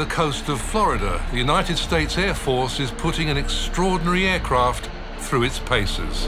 the coast of Florida, the United States Air Force is putting an extraordinary aircraft through its paces.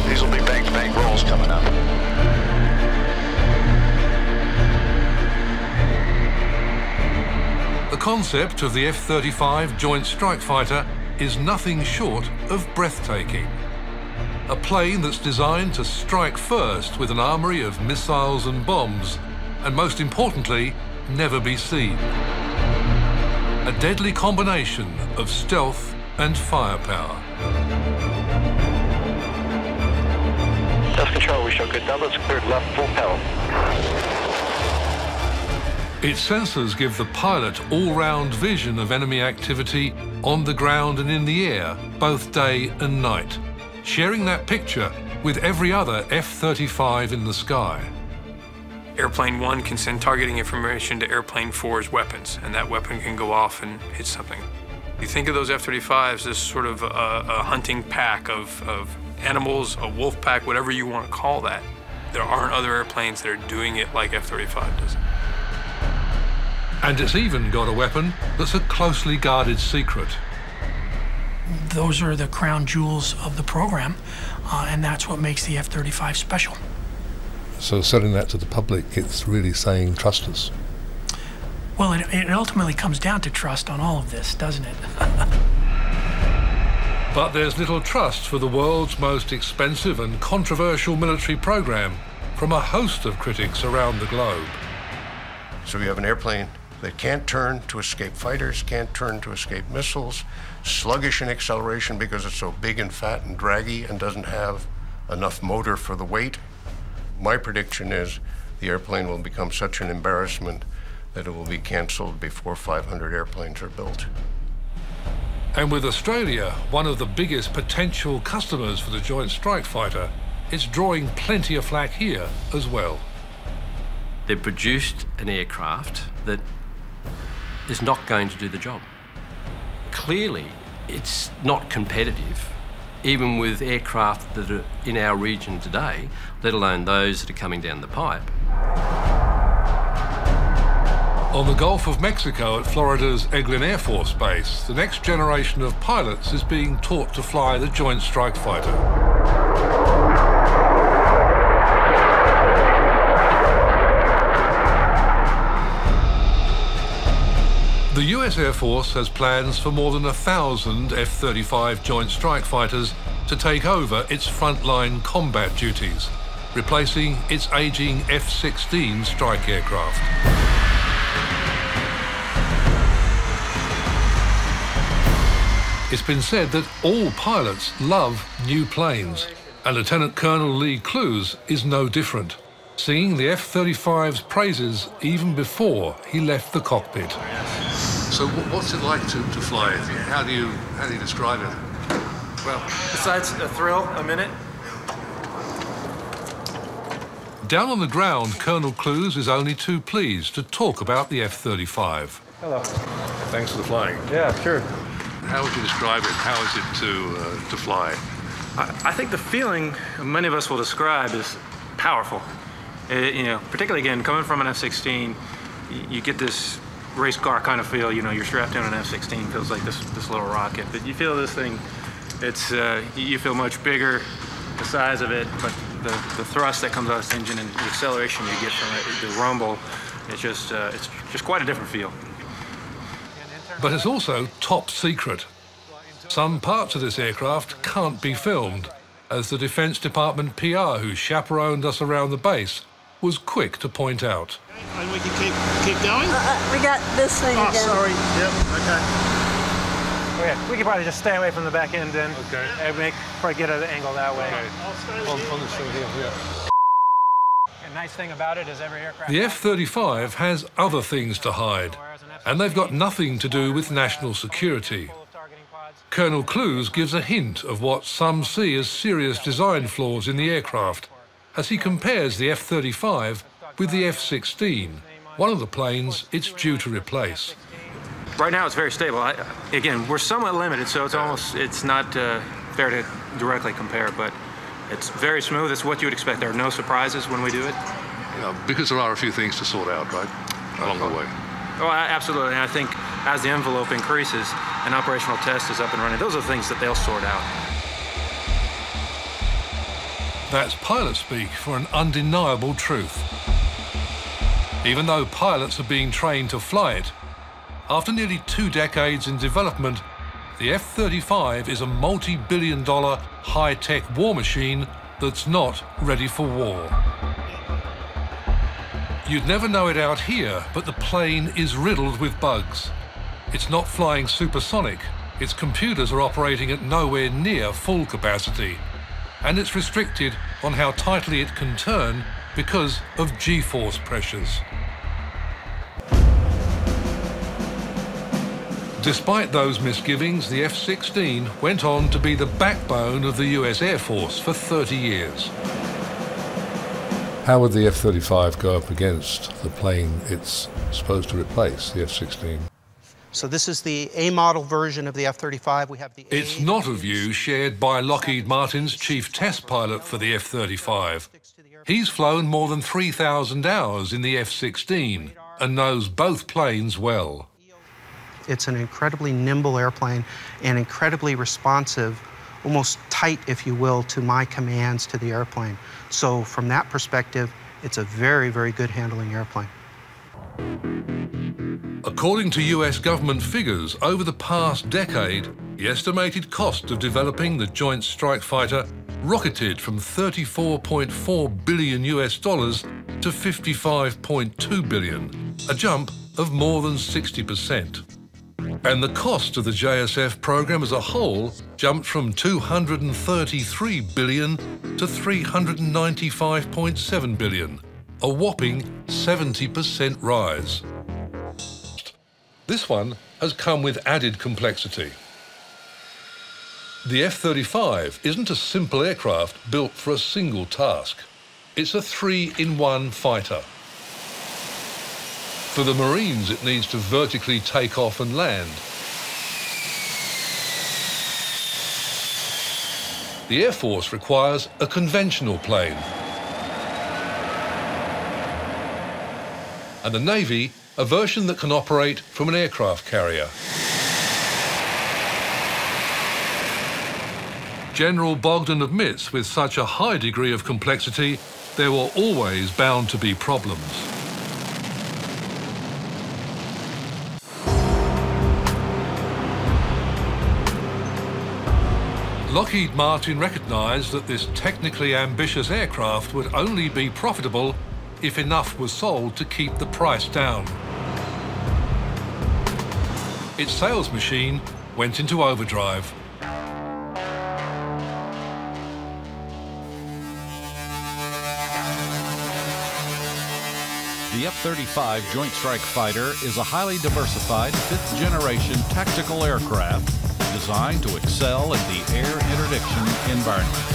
These will be bank rolls coming up. The concept of the F-35 Joint Strike Fighter is nothing short of breathtaking. A plane that's designed to strike first with an armory of missiles and bombs, and most importantly, never be seen. A deadly combination of stealth and firepower. Control, we show good numbers, cleared left, full power. Its sensors give the pilot all-round vision of enemy activity on the ground and in the air, both day and night, sharing that picture with every other F-35 in the sky. Airplane 1 can send targeting information to Airplane 4's weapons, and that weapon can go off and hit something. You think of those F-35s as sort of a hunting pack of animals, a wolf pack, whatever you want to call that. There aren't other airplanes that are doing it like F-35 does. And it's even got a weapon that's a closely guarded secret. Those are the crown jewels of the program, and that's what makes the F-35 special. So selling that to the public, it's really saying, trust us. Well, it ultimately comes down to trust on all of this, doesn't it? But there's little trust for the world's most expensive and controversial military program from a host of critics around the globe. So we have an airplane that can't turn to escape fighters, can't turn to escape missiles, sluggish in acceleration because it's so big and fat and draggy and doesn't have enough motor for the weight. My prediction is the airplane will become such an embarrassment that it will be canceled before 500 airplanes are built. And with Australia, one of the biggest potential customers for the Joint Strike Fighter, it's drawing plenty of flack here as well. They've produced an aircraft that is not going to do the job. Clearly, it's not competitive, even with aircraft that are in our region today, let alone those that are coming down the pipe. On the Gulf of Mexico at Florida's Eglin Air Force Base, the next generation of pilots is being taught to fly the Joint Strike Fighter. The US Air Force has plans for more than 1,000 F-35 Joint Strike Fighters to take over its frontline combat duties, replacing its aging F-16 strike aircraft. It's been said that all pilots love new planes, and Lieutenant Colonel Lee Clues is no different, singing the F-35's praises even before he left the cockpit. So what's it like to fly it? How do you describe it? Well, besides a thrill, a minute. Down on the ground, Colonel Clues is only too pleased to talk about the F-35. Hello. Thanks for the flying. Yeah, sure. How would you describe it? How is it to fly? I think the feeling many of us will describe is powerful. You know, particularly again, coming from an F-16, you get this race car kind of feel. You know, you're strapped in an F-16, feels like this little rocket. But you feel this thing, it's you feel much bigger, the size of it, but the thrust that comes out of this engine and the acceleration you get from it, the rumble, it's just quite a different feel. But it's also top secret. Some parts of this aircraft can't be filmed, as the Defense Department PR who chaperoned us around the base was quick to point out. And we can keep going? We got this thing again. Oh, sorry. Yep, okay. Oh, yeah. We could probably just stay away from the back end then. Okay. And probably get an angle that way. Okay. I'll stay On this thing here, yeah. The nice thing about it is every aircraft... The F-35 has other things to hide, and they've got nothing to do with national security. Colonel Clues gives a hint of what some see as serious design flaws in the aircraft, as he compares the F-35 with the F-16, one of the planes it's due to replace. Right now, it's very stable. Again, we're somewhat limited, so it's not fair to directly compare, but it's very smooth. It's what you would expect. There are no surprises when we do it. Because there are a few things to sort out, right, along the way. Oh, absolutely. And I think as the envelope increases and operational test is up and running, those are the things that they'll sort out. That's pilot speak for an undeniable truth. Even though pilots are being trained to fly it, after nearly 2 decades in development, the F-35 is a multi-billion-dollar high-tech war machine that's not ready for war. You'd never know it out here, but the plane is riddled with bugs. It's not flying supersonic. Its computers are operating at nowhere near full capacity. And it's restricted on how tightly it can turn because of G-force pressures. Despite those misgivings, the F-16 went on to be the backbone of the US Air Force for 30 years. How would the F-35 go up against the plane it's supposed to replace, the F-16? So this is the A-model version of the F-35. We have the It's not a view shared by Lockheed Martin's chief test pilot for the F-35. He's flown more than 3,000 hours in the F-16 and knows both planes well. It's an incredibly nimble airplane and incredibly responsive, almost tight, if you will, to my commands to the airplane. So from that perspective, it's a very, very good handling airplane. According to US government figures, over the past decade, the estimated cost of developing the Joint Strike Fighter rocketed from $34.4 billion to $55.2 billion, a jump of more than 60%. And the cost of the JSF program as a whole jumped from $233 billion to $395.7 billion, a whopping 70% rise. This one has come with added complexity. The F-35 isn't a simple aircraft built for a single task. It's a 3-in-1 fighter. For the Marines, it needs to vertically take off and land. The Air Force requires a conventional plane. And the Navy, a version that can operate from an aircraft carrier. General Bogdan admits with such a high degree of complexity, there were always bound to be problems. Lockheed Martin recognised that this technically ambitious aircraft would only be profitable if enough was sold to keep the price down. Its sales machine went into overdrive. The F-35 Joint Strike Fighter is a highly diversified 5th-generation tactical aircraft designed to excel in the air interdiction environment.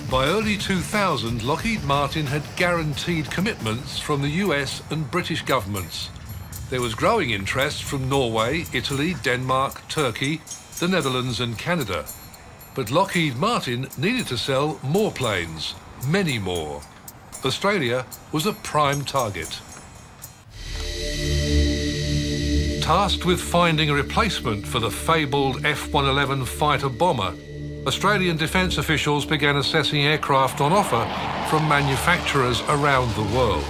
By early 2000, Lockheed Martin had guaranteed commitments from the US and British governments. There was growing interest from Norway, Italy, Denmark, Turkey, the Netherlands and Canada. But Lockheed Martin needed to sell more planes, many more. Australia was a prime target. Tasked with finding a replacement for the fabled F-111 fighter bomber, Australian defence officials began assessing aircraft on offer from manufacturers around the world.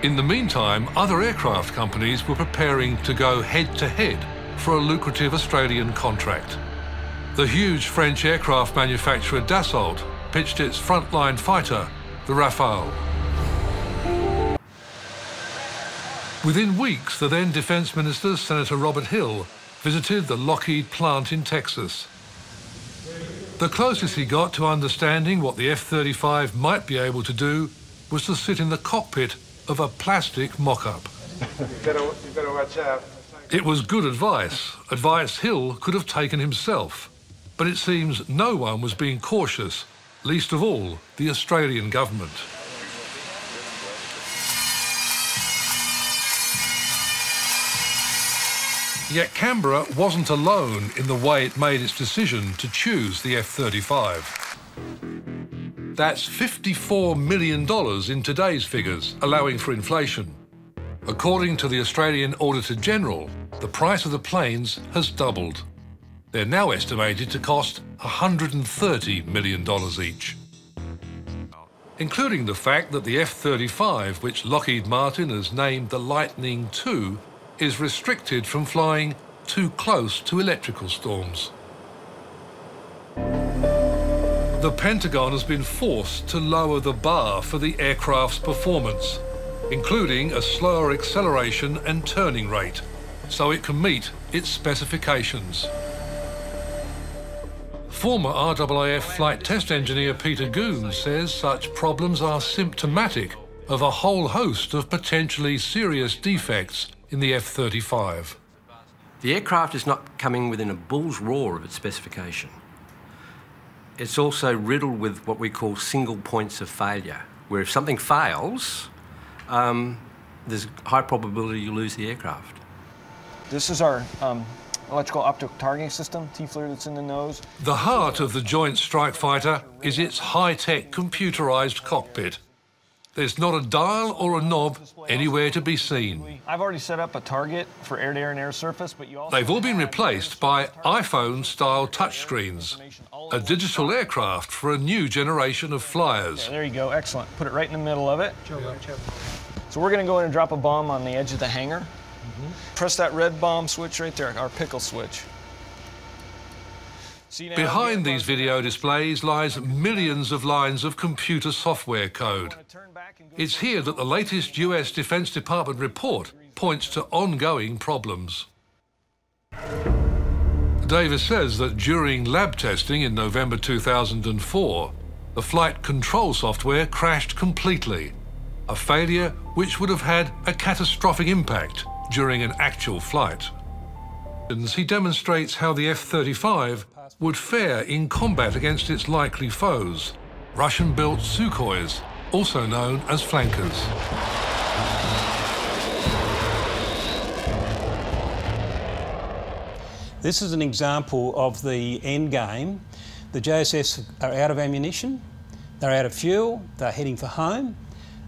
In the meantime, other aircraft companies were preparing to go head-to-head for a lucrative Australian contract. The huge French aircraft manufacturer Dassault pitched its frontline fighter, the Rafale. Within weeks, the then Defence Minister, Senator Robert Hill, visited the Lockheed plant in Texas. The closest he got to understanding what the F-35 might be able to do was to sit in the cockpit of a plastic mock-up. You better watch out. It was good advice, advice Hill could have taken himself. But it seems no one was being cautious, least of all the Australian government. Yet Canberra wasn't alone in the way it made its decision to choose the F-35. That's $54 million in today's figures, allowing for inflation. According to the Australian Auditor General, the price of the planes has doubled. They're now estimated to cost $130 million each. Including the fact that the F-35, which Lockheed Martin has named the Lightning II, is restricted from flying too close to electrical storms. The Pentagon has been forced to lower the bar for the aircraft's performance, including a slower acceleration and turning rate, so it can meet its specifications. Former RAAF flight test engineer Peter Goon says such problems are symptomatic of a whole host of potentially serious defects in the F-35. The aircraft is not coming within a bull's roar of its specification. It's also riddled with what we call single points of failure, where if something fails, there's a high probability you lose the aircraft. This is our electrical optical targeting system, T-FLIR that's in the nose. The heart of the Joint Strike Fighter is its high-tech computerized cockpit. There's not a dial or a knob anywhere to be seen. I've already set up a target for air-to-air and air surface, but you also... They've all been replaced by iPhone-style touchscreens, a digital aircraft for a new generation of flyers. Okay, there you go, excellent. Put it right in the middle of it. So we're going to go in and drop a bomb on the edge of the hangar. Press that red bomb switch right there, our pickle switch. Behind these video displays lies millions of lines of computer software code. It's here that the latest US Defense Department report points to ongoing problems. Davis says that during lab testing in November 2004, the flight control software crashed completely, a failure which would have had a catastrophic impact during an actual flight. He demonstrates how the F-35 would fare in combat against its likely foes, Russian-built Sukhois, also known as flankers. This is an example of the end game. The JSFs are out of ammunition, they're out of fuel, they're heading for home.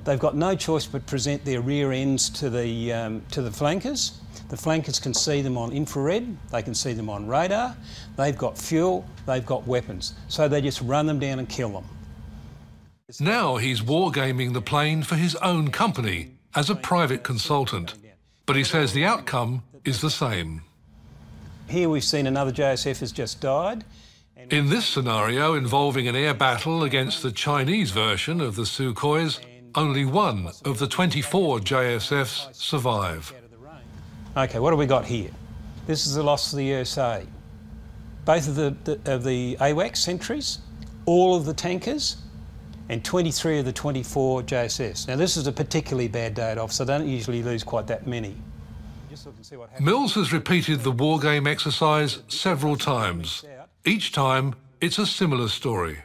They've got no choice but present their rear ends to the flankers. The flankers can see them on infrared, they can see them on radar, they've got fuel, they've got weapons, so they just run them down and kill them. Now he's wargaming the plane for his own company as a private consultant, but he says the outcome is the same. Here we've seen another JSF has just died. In this scenario involving an air battle against the Chinese version of the Sukhois, only one of the 24 JSFs survive. Okay, what have we got here? This is the loss of the USA. Both of the AWACS sentries, all of the tankers, and 23 of the 24 JSFs. Now this is a particularly bad day at officer, they don't usually lose quite that many. Mills has repeated the wargame exercise several times. Each time, it's a similar story.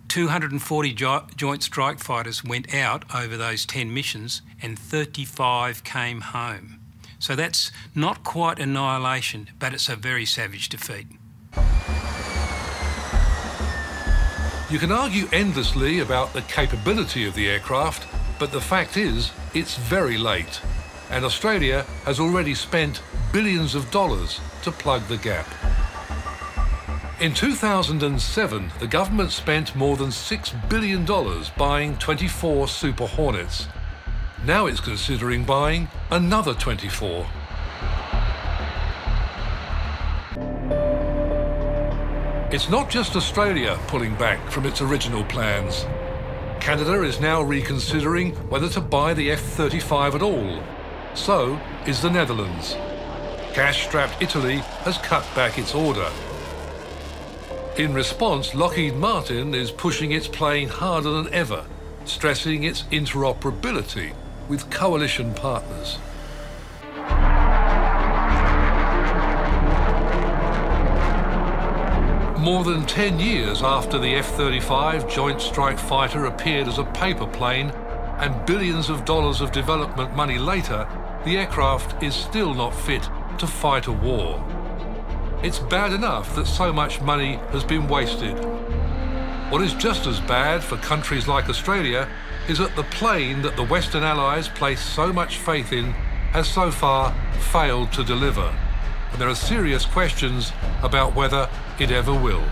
240 Joint Strike Fighters went out over those 10 missions and 35 came home. So that's not quite annihilation, but it's a very savage defeat. You can argue endlessly about the capability of the aircraft, but the fact is, it's very late, and Australia has already spent billions of dollars to plug the gap. In 2007, the government spent more than $6 billion buying 24 Super Hornets. Now it's considering buying another 24. It's not just Australia pulling back from its original plans. Canada is now reconsidering whether to buy the F-35 at all. So is the Netherlands. Cash-strapped Italy has cut back its order. In response, Lockheed Martin is pushing its plane harder than ever, stressing its interoperability with coalition partners. More than 10 years after the F-35 Joint Strike Fighter appeared as a paper plane, and billions of dollars of development money later, the aircraft is still not fit to fight a war. It's bad enough that so much money has been wasted. What is just as bad for countries like Australia is that the plane that the Western Allies placed so much faith in has so far failed to deliver. And there are serious questions about whether it ever will.